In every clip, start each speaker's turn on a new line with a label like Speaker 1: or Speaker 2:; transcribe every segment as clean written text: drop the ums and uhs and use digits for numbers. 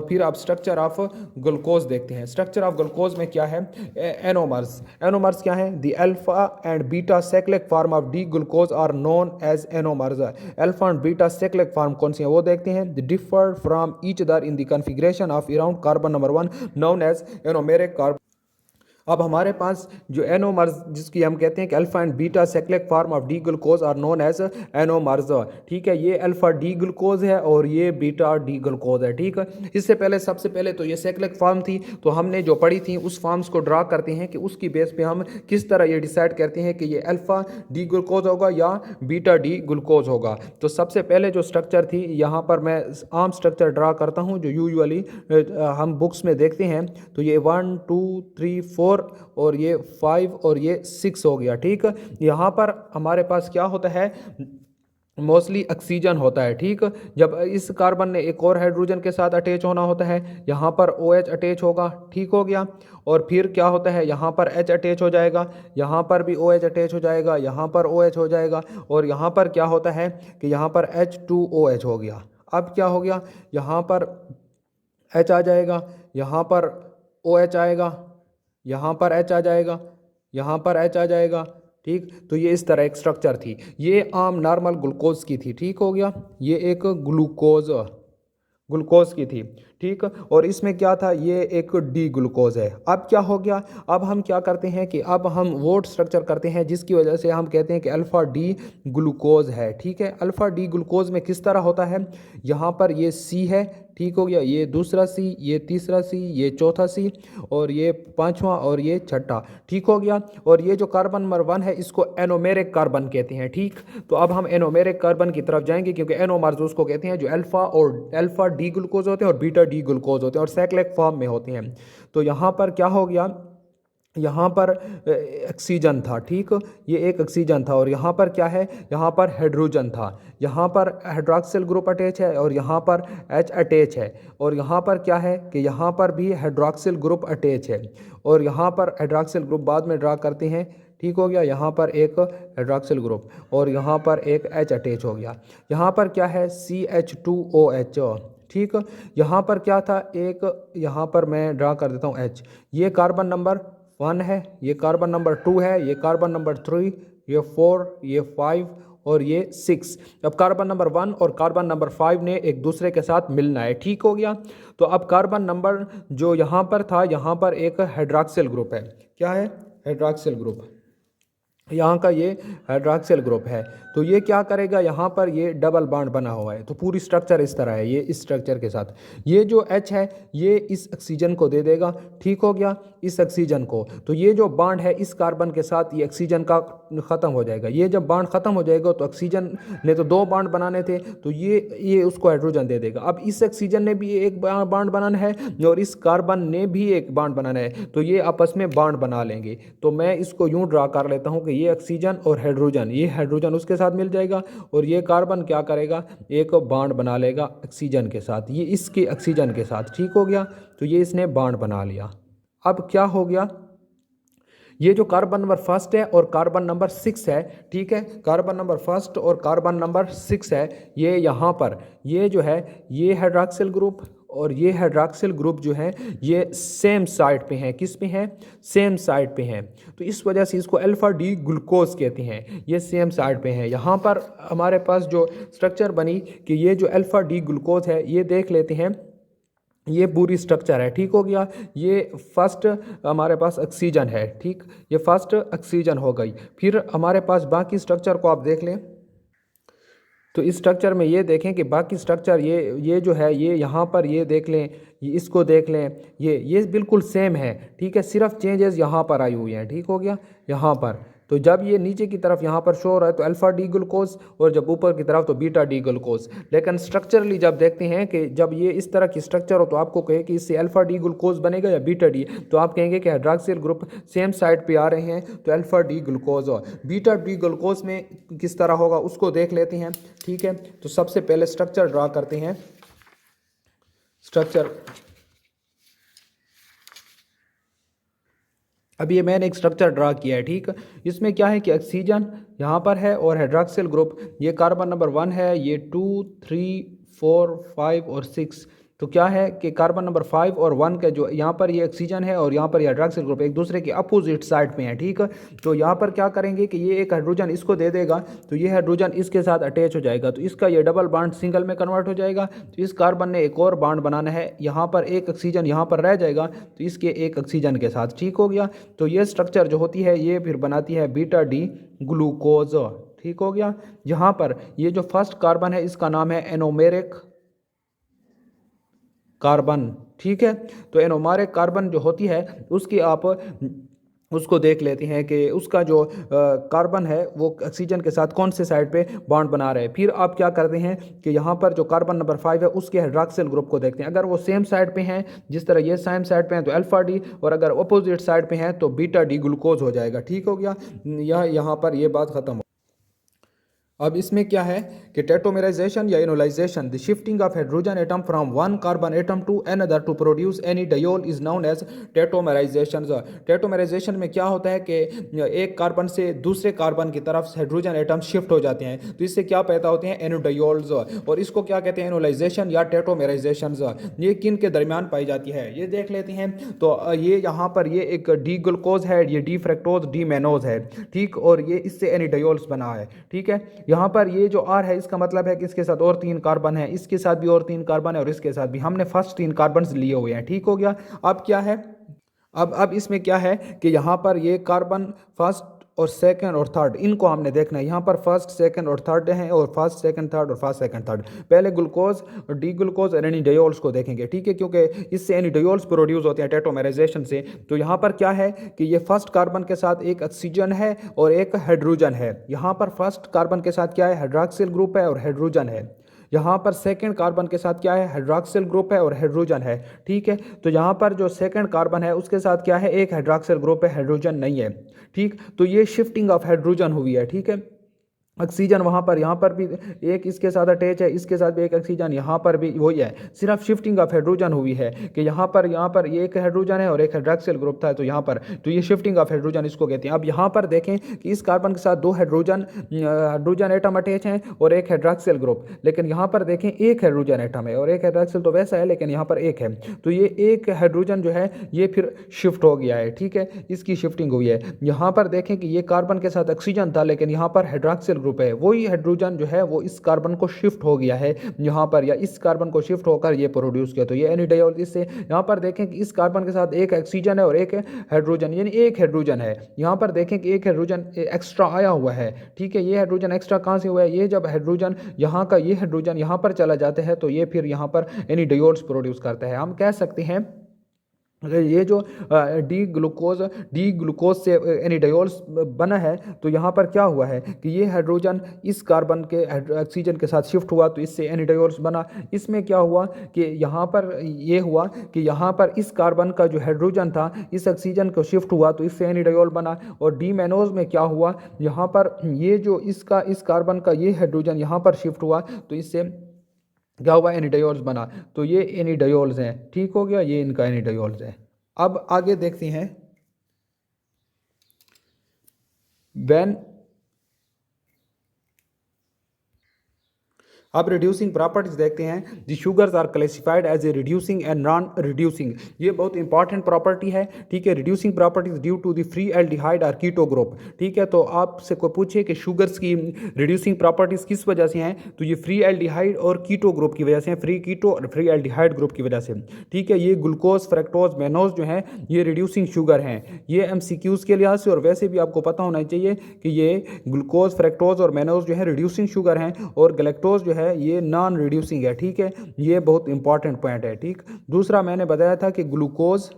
Speaker 1: फिर आप structure of glucose देखते हैं। स्ट्रक्चर ऑफ ग्लूकोज में क्या है, एनोमर्स। एनोमर्स क्या है, the alpha and beta cyclic form of D glucose are known as anomers. Alpha and beta cyclic form कौन सी है वो देखते हैं। The differ from each other in the configuration of around carbon number 1 known as anomeric carbon. अब हमारे पास जो anomers, जिसकी हम कहते हैं कि alpha and beta cyclic form of D glucose are known as anomers, ठीक है। ये अल्फा डी ग्लूकोज है और ये बीटा डी ग्लूकोज है, ठीक है। इससे पहले सबसे पहले तो ये साइक्लिक फॉर्म थी, तो हमने जो पढ़ी थी उस फॉर्म्स को ड्रा करते हैं कि उसकी बेस पे हम किस तरह ये डिसाइड करते हैं कि ये अल्फा डी ग्लूकोज होगा या बीटा डी ग्लूकोज होगा। तो सबसे पहले जो स्ट्रक्चर थी, यहाँ पर मैं आम स्ट्रक्चर ड्रा करता हूँ जो यूजुअली हम बुक्स में देखते हैं। तो ये 1 2 3 4 और ये 5 और ये 6 हो गया, ठीक। यहाँ पर हमारे पास क्या होता है, मोस्टली ऑक्सीजन होता है, ठीक। जब इस कार्बन ने एक और हाइड्रोजन के साथ अटैच होना होता है, यहाँ पर OH अटैच होगा, ठीक हो गया। और फिर क्या होता है, यहाँ पर H अटैच हो जाएगा, यहाँ पर भी OH अटैच हो जाएगा, यहाँ पर OH हो जाएगा, और यहाँ पर क्या होता है कि यहाँ पर H2OH हो गया। अब क्या हो गया, यहाँ पर H आ जाएगा, यहाँ पर OH आएगा, यहाँ पर H आ जाएगा, यहाँ पर H आ जाएगा, ठीक। तो ये इस तरह एक स्ट्रक्चर थी, ये आम नॉर्मल ग्लूकोज की थी, ठीक हो गया। ये एक ग्लूकोज की थी, ठीक। और इसमें क्या था, ये एक डी ग्लूकोज है। अब क्या हो गया, अब हम क्या करते हैं कि अब हम वो स्ट्रक्चर करते हैं जिसकी वजह से हम कहते हैं कि अल्फ़ा डी ग्लूकोज है, ठीक है। अल्फ़ा डी ग्लूकोज में किस तरह होता है, यहाँ पर ये C है, ठीक हो गया, ये दूसरा C, ये तीसरा C, ये चौथा C, और ये पांचवा और ये छठा, ठीक हो गया। और ये जो कार्बन नंबर 1 है इसको एनोमेरिक कार्बन कहते हैं, ठीक। तो अब हम एनोमेरिक कार्बन की तरफ जाएंगे, क्योंकि एनोमर्स उसको कहते हैं जो अल्फा डी ग्लूकोज होते हैं और बीटा डी ग्लूकोज होते हैं और साइक्लिक फॉर्म में होते हैं। तो यहाँ पर क्या हो गया, यहाँ पर ऑक्सीजन था, ठीक। ये एक ऑक्सीजन था, और यहाँ पर क्या है, यहाँ पर हाइड्रोजन था, यहाँ पर हाइड्रॉक्सिल ग्रुप अटैच है और यहाँ पर H अटैच है, और यहाँ पर क्या है कि यहाँ पर भी हाइड्रॉक्सिल ग्रुप अटैच है, और यहाँ पर हाइड्रॉक्सिल ग्रुप बाद में ड्रा करते हैं, ठीक हो गया। यहाँ पर एक हाइड्रॉक्सिल ग्रुप और यहाँ पर एक H अटैच हो गया। यहाँ पर क्या है, CH2OH, ठीक। यहाँ पर क्या था, एक यहाँ पर मैं ड्रा कर देता हूँ H, ये कार्बन नंबर 1 है, ये कार्बन नंबर 2 है, ये कार्बन नंबर 3, ये 4, ये 5 और ये 6। अब कार्बन नंबर 1 और कार्बन नंबर 5 ने एक दूसरे के साथ मिलना है, ठीक हो गया। तो अब कार्बन नंबर जो यहाँ पर था, यहाँ पर एक हाइड्रॉक्सिल ग्रुप है, क्या है, हाइड्रॉक्सिल ग्रुप, यहाँ का ये हाइड्रॉक्सिल ग्रुप है। तो ये क्या करेगा, यहाँ पर ये डबल बॉन्ड बना हुआ है, तो पूरी स्ट्रक्चर इस तरह है, ये इस स्ट्रक्चर के साथ ये जो H है ये इस ऑक्सीजन को दे देगा, ठीक हो गया, इस ऑक्सीजन को। तो ये जो बॉन्ड है इस कार्बन के साथ ये ऑक्सीजन का ख़त्म हो जाएगा। ये जब बॉन्ड ख़त्म हो जाएगा तो ऑक्सीजन ने तो 2 बॉन्ड बनाने थे, तो ये उसको हाइड्रोजन दे देगा। अब इस ऑक्सीजन ने भी एक बॉन्ड बनाना है और इस कार्बन ने भी एक बॉन्ड बनाना है, तो ये आपस में बॉन्ड बना लेंगे। तो मैं इसको यूँ ड्रा कर लेता हूँ कि ये ऑक्सीजन और हाइड्रोजन, ये हाइड्रोजन उसके साथ मिल जाएगा और ये कार्बन क्या करेगा, एक बॉन्ड बना लेगा ऑक्सीजन के साथ, ये इसके ऑक्सीजन के साथ, ठीक हो गया। तो ये इसने बॉन्ड बना लिया। अब क्या हो गया, ये जो कार्बन नंबर 1 है और कार्बन नंबर 6 है, ठीक है, कार्बन नंबर 1 और कार्बन नंबर 6 है, ये यहाँ पर ये जो है ये हाइड्रॉक्सिल ग्रुप और ये हाइड्रॉक्सिल ग्रुप जो है ये सेम साइड पे हैं, किस पे हैं, सेम साइड पे हैं। तो इस वजह से इसको अल्फा डी ग्लूकोज कहते हैं, ये सेम साइड पे हैं। यहाँ पर हमारे पास जो स्ट्रक्चर बनी कि ये जो अल्फा डी ग्लूकोज है, ये देख लेते हैं, ये पूरी स्ट्रक्चर है, ठीक हो गया। ये फर्स्ट हमारे पास ऑक्सीजन है, ठीक, ये फर्स्ट ऑक्सीजन हो गई। फिर हमारे पास बाकी स्ट्रक्चर को आप देख लें, तो इस स्ट्रक्चर में ये देखें कि बाकी स्ट्रक्चर ये जो है ये यहाँ पर ये देख लें, ये इसको देख लें, ये बिल्कुल सेम है, ठीक है, सिर्फ चेंजेस यहाँ पर आई हुई हैं, ठीक हो गया। यहाँ पर तो जब ये नीचे की तरफ यहाँ पर शो हो रहा है तो अल्फा डी ग्लूकोज और जब ऊपर की तरफ तो बीटा डी ग्लूकोज। लेकिन स्ट्रक्चरली जब देखते हैं कि जब ये इस तरह की स्ट्रक्चर हो तो आपको कहे कि इससे अल्फा डी ग्लूकोज बनेगा या बीटा डी, तो आप कहेंगे कि हाइड्रॉक्सिल ग्रुप सेम साइड पे आ रहे हैं तो अल्फा डी ग्लूकोज हो। बीटा डी ग्लूकोज में किस तरह होगा उसको देख लेते हैं, ठीक है। तो सबसे पहले स्ट्रक्चर ड्रा करते हैं। स्ट्रक्चर अभी ये मैंने एक स्ट्रक्चर ड्रा किया है, ठीक। इसमें क्या है कि ऑक्सीजन यहाँ पर है और हाइड्रॉक्सिल ग्रुप, ये कार्बन नंबर 1 है, ये 2 3 4 5 और 6 तो क्या है कि कार्बन नंबर 5 और 1 का जो यहाँ पर ये ऑक्सीजन है और यहाँ पर ये हाइड्रॉक्सिल ग्रुप एक दूसरे के अपोजिट साइड पे हैं, ठीक है। तो यहाँ पर क्या करेंगे कि ये एक हाइड्रोजन इसको दे देगा, तो ये हाइड्रोजन इसके साथ अटैच हो जाएगा, तो इसका ये डबल बॉन्ड सिंगल में कन्वर्ट हो जाएगा। तो इस कार्बन ने एक और बॉन्ड बनाना है, यहाँ पर एक ऑक्सीजन यहाँ पर रह जाएगा, तो इसके एक ऑक्सीजन के साथ, ठीक हो गया। तो ये स्ट्रक्चर जो होती है ये फिर बनाती है बीटा डी ग्लूकोज, ठीक हो गया। यहाँ पर ये जो फर्स्ट कार्बन है इसका नाम है एनोमेरिक कार्बन, ठीक है। तो एनोमेरिक कार्बन जो होती है उसकी आप उसको देख लेते हैं कि उसका जो कार्बन है वो ऑक्सीजन के साथ कौन से साइड पे बॉन्ड बना रहे हैं। फिर आप क्या करते हैं कि यहाँ पर जो कार्बन नंबर 5 है उसके हाइड्रॉक्सिल ग्रुप को देखते हैं। अगर वो सेम साइड पे हैं, जिस तरह ये सेम साइड पे हैं तो अल्फा डी, और अगर अपोजिट साइड पे हैं तो बीटा डी ग्लूकोज हो जाएगा, ठीक हो गया। यहाँ पर ये बात खत्म। अब इसमें क्या है कि टेट्रोमेराइजेशन या enolization, the shifting of hydrogen atom from one carbon atom to another to produce enediol is known as tautomerization. Tautomerization में क्या होता है कि एक कार्बन से दूसरे कार्बन की तरफ हाइड्रोजन एटम शिफ्ट हो जाते हैं, तो इससे क्या पैदा होते हैं, एनोडायोल्स, और इसको क्या कहते हैं, इनोलाइजेशन या टेट्रोमेराइजेशन। ये किन के दरमियान पाई जाती है ये देख लेते हैं। तो ये यहाँ पर ये एक डी ग्लूकोज है, ये डी फ्रक्टोज डी मैनोज है, ठीक, और ये इससे एनिडायोल्स बना है, ठीक है। यहाँ पर ये जो आर है इसका मतलब है कि इसके साथ और 3 कार्बन है, इसके साथ भी और 3 कार्बन है, और इसके साथ भी। हमने फर्स्ट 3 कार्बन लिए हुए हैं, ठीक हो गया। अब क्या है, अब इसमें क्या है कि यहाँ पर ये कार्बन फर्स्ट और सेकंड और थर्ड इनको हमने देखना है। यहाँ पर फर्स्ट सेकंड और थर्ड हैं, और फर्स्ट सेकंड थर्ड और फर्स्ट सेकंड थर्ड। पहले ग्लूकोज और डी ग्लूकोज और एनिडायोल्स को देखेंगे, ठीक है, क्योंकि इससे एनिडायोल्स प्रोड्यूस होते हैं टेट्रोमेराइजेशन से। तो यहाँ पर क्या है कि ये फर्स्ट कार्बन के साथ एक ऑक्सीजन है और एक हाइड्रोजन है। यहाँ पर फर्स्ट कार्बन के साथ क्या है, हाइड्रॉक्सिल ग्रुप है और हाइड्रोजन है। यहाँ पर सेकंड कार्बन के साथ क्या है, हाइड्रॉक्सिल ग्रुप है और हाइड्रोजन है, ठीक है। तो यहाँ पर जो सेकंड कार्बन है उसके साथ क्या है, एक हाइड्रॉक्सिल ग्रुप है, हाइड्रोजन नहीं है, ठीक। तो ये शिफ्टिंग ऑफ हाइड्रोजन हुई है, ठीक है। ऑक्सीजन वहाँ पर, यहाँ पर भी एक इसके साथ अटैच है, इसके साथ भी एक ऑक्सीजन, यहाँ पर भी वही है, सिर्फ शिफ्टिंग ऑफ हाइड्रोजन हुई है कि यहाँ पर ये एक हाइड्रोजन है और एक हाइड्रॉक्सिल ग्रुप था, तो यहाँ पर तो ये शिफ्टिंग ऑफ हाइड्रोजन इसको कहते हैं। अब यहाँ पर देखें कि इस कार्बन के साथ 2 हाइड्रोजन एटम अटैच हैं और एक हाइड्रॉक्सिल ग्रुप, लेकिन यहाँ पर देखें एक हाइड्रोजन एटम है और एक हाइड्रॉक्सिल, तो वैसा है लेकिन यहाँ पर एक है। तो ये एक हाइड्रोजन जो है ये फिर शिफ्ट हो गया है, ठीक है, इसकी शिफ्टिंग हुई है। यहाँ पर देखें कि ये कार्बन के साथ ऑक्सीजन था लेकिन यहाँ पर हाइड्रॉक्सिल ग्रुप है, वही हाइड्रोजन जो है वो इस कार्बन को शिफ्ट हो गया है यहाँ पर, या इस कार्बन को शिफ्ट होकर ये प्रोड्यूस किया, तो ये एनिडायोल। इससे यहाँ पर देखें कि इस कार्बन के साथ एक ऑक्सीजन है और एक हाइड्रोजन, यानी एक हाइड्रोजन है। यहाँ पर देखें कि एक हाइड्रोजन एक्स्ट्रा आया हुआ है, ठीक है। ये हाइड्रोजन एक्स्ट्रा कहाँ से हुआ है, ये जब हाइड्रोजन यहाँ का ये हाइड्रोजन यहाँ पर चला जाता है तो ये फिर यहाँ पर एनिडायोल्स प्रोड्यूस करता है। हम कह सकते हैं ये जो डी ग्लूकोज से एनिडायोल्स बना है, तो यहाँ पर क्या हुआ है कि ये हाइड्रोजन इस कार्बन के ऑक्सीजन के साथ शिफ्ट हुआ, तो इससे एनिडायोल्स बना। इसमें क्या हुआ कि यहाँ पर ये हुआ कि यहाँ पर इस कार्बन का जो हाइड्रोजन था इस ऑक्सीजन को शिफ्ट हुआ, तो इससे एनिडायोल बना। और डी मैनोज में क्या हुआ, यहाँ पर ये जो इसका इस कार्बन का ये हाइड्रोजन यहाँ पर शिफ्ट हुआ, तो इससे क्या हुआ, एनिडायोल्स बना। तो ये एनिडायोल्स हैं, ठीक हो गया, ये इनका एनिडायोल्स है। अब आगे देखते हैं, व्हेन अब रिड्यूसिंग प्रॉपर्टीज देखते हैं। The sugars are classified as a reducing and non reducing. ये बहुत इंपॉर्टेंट प्रॉपर्टी है, ठीक है। Reducing properties due to the free aldehyde और कीटो ग्रुप, ठीक है। तो आपसे कोई पूछे कि शुगर्स की रिड्यूसिंग प्रॉपर्टीज किस वजह से हैं, तो ये फ्री एल्डिहाइड और कीटो ग्रुप की वजह से हैं, फ्री कीटो और फ्री एल्डिहाइड ग्रुप की वजह से, ठीक है। ये ग्लूकोज फ्रक्टोज मैनोज जो है ये रिड्यूसिंग शुगर हैं। ये एमसीक्यूज के लिहाज से और वैसे भी आपको पता होना चाहिए कि ये ग्लूकोज फ्रक्टोज और मैनोज जो है रिड्यूसिंग शुगर हैं, और गैलेक्टोज जो है ये नॉन रिड्यूसिंग है, ठीक है। ये बहुत इंपॉर्टेंट पॉइंट है, ठीक। दूसरा मैंने बताया था कि ग्लूकोज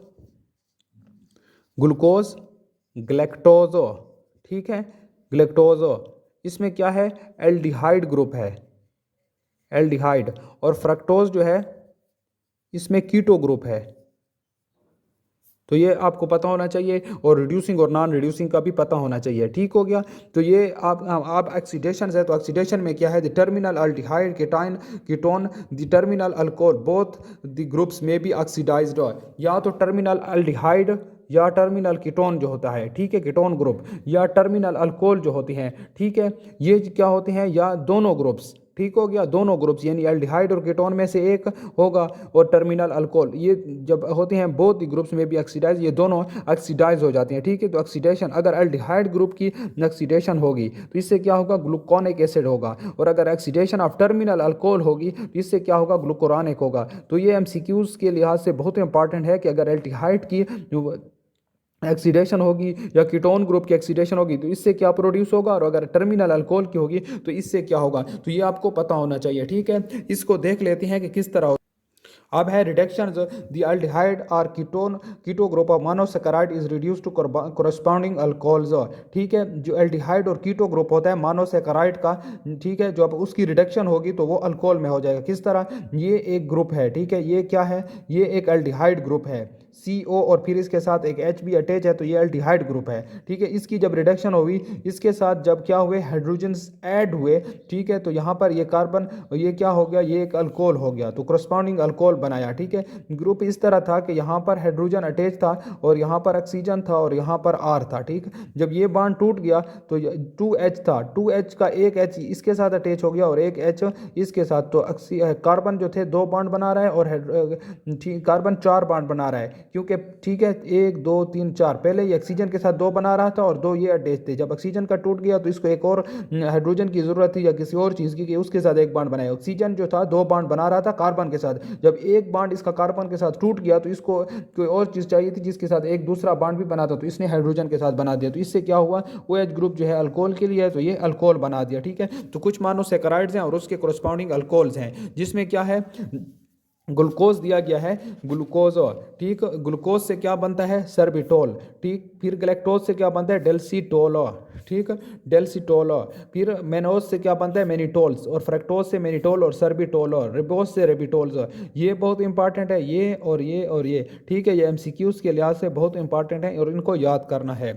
Speaker 1: ग्लैक्टोजो, ठीक है, ग्लैक्टोजो, इसमें क्या है, एल्डिहाइड ग्रुप है, एल्डिहाइड। और फ्रक्टोज जो है इसमें कीटो ग्रुप है, तो ये आपको पता होना चाहिए। और रिड्यूसिंग और नॉन रिड्यूसिंग का भी पता होना चाहिए, ठीक हो गया। तो ये आप ऑक्सीडेशन है, तो ऑक्सीडेशन में क्या है, the terminal aldehyde ketone the terminal alcohol both the groups में बी ऑक्सीडाइज्ड, या तो टर्मिनल अल्डिहाइड या टर्मिनल कीटोन जो होता है, ठीक है, कीटोन ग्रुप, या टर्मिनल अल्कोहल जो होती हैं, ठीक है, ये क्या होते हैं, या दोनों ग्रुप्स, ठीक हो गया। दोनों ग्रुप्स यानी एल्डिहाइड और कीटोन में से एक होगा और टर्मिनल अल्कोहल, ये जब होते हैं बोथ ग्रुप्स में भी ऑक्सीडाइज, ये दोनों ऑक्सीडाइज हो जाते हैं। ठीक है, तो ऑक्सीडेशन अगर एल्डिहाइड ग्रुप की ऑक्सीडेशन होगी तो इससे क्या होगा, ग्लूकोनिक एसिड होगा, और अगर ऑक्सीडेशन ऑफ टर्मिनल अल्कोहल होगी तो इससे क्या होगा, ग्लूकोरानिक होगा। तो ये एमसीक्यूज के लिहाज से बहुत इंपॉर्टेंट है कि अगर एल्डिहाइड की ऑक्सीडेशन होगी या कीटोन ग्रुप की ऑक्सीडेशन होगी तो इससे क्या प्रोड्यूस होगा, और अगर टर्मिनल अल्कोहल की होगी तो इससे क्या होगा। तो ये आपको पता होना चाहिए। ठीक है, इसको देख लेते हैं कि किस तरह। अब है रिडक्शन, द एल्डिहाइड और keto group of monosaccharide is reduce to corresponding alcohols. ठीक है, जो एल्डिहाइड और कीटो ग्रुप होता है मोनोसैकेराइड का, ठीक है, जो अब उसकी रिडक्शन होगी तो वो अल्कोहल में हो जाएगा। किस तरह, ये एक ग्रुप है, ठीक है, ये क्या है, ये एक एल्डिहाइड ग्रुप है, CO और फिर इसके साथ एक H भी अटैच है, तो ये एल्डिहाइड ग्रुप है। ठीक है, इसकी जब रिडक्शन हुई, इसके साथ जब क्या हुए, हाइड्रोजन्स ऐड हुए, ठीक है, तो यहाँ पर ये कार्बन, ये क्या हो गया, ये एक अल्कोहल हो गया, तो करस्पॉन्डिंग अल्कोहल बनाया। ठीक है, ग्रुप इस तरह था कि यहाँ पर हाइड्रोजन अटैच था और यहाँ पर ऑक्सीजन था और यहाँ पर R था। ठीक, जब ये बॉन्ड टूट गया तो 2H था, 2H का एक H इसके साथ अटैच हो गया और एक H इसके साथ, तो कार्बन जो थे 2 बॉन्ड बना रहा है और कार्बन 4 बॉन्ड बना रहा है, क्योंकि ठीक है 1 2 3 4 पहले ये ऑक्सीजन के साथ 2 बना रहा था और 2 ये अटैच थे। जब ऑक्सीजन का टूट गया तो इसको एक और हाइड्रोजन की जरूरत थी या किसी और चीज़ की कि उसके साथ एक बॉन्ड बनाया। ऑक्सीजन जो था 2 बॉन्ड बना रहा था कार्बन के साथ, जब एक बॉन्ड इसका कार्बन के साथ टूट गया तो इसको कोई और चीज़ चाहिए थी जिसके साथ एक दूसरा बॉन्ड भी बना था, तो इसने हाइड्रोजन के साथ बना दिया। तो इससे क्या हुआ, OH ग्रुप जो है अल्कोहल के लिए है तो ये अल्कोहल बना दिया। ठीक है, तो कुछ मोनोसैकेराइड्स हैं और उसके कोरस्पॉन्डिंग अल्कोहल्स हैं, जिसमें क्या है, ग्लूकोज दिया गया है, ग्लूकोज। ठीक, ग्लूकोज से क्या बनता है, सर्बिटोल। ठीक, फिर गैलेक्टोज से क्या बनता है, डेल्सीटोल। ठीक, डेल्सीटोल। फिर मेनोज से क्या बनता है, मेनिटोल्स, और फ्रक्टोज से मेनिटोल और सर्बिटोल, और रिबोज से रेबिटोल्स। ये बहुत इंपॉर्टेंट है, ये और ये और ये। ठीक है, ये MCQs के लिहाज से बहुत इंपॉर्टेंट है और इनको याद करना है।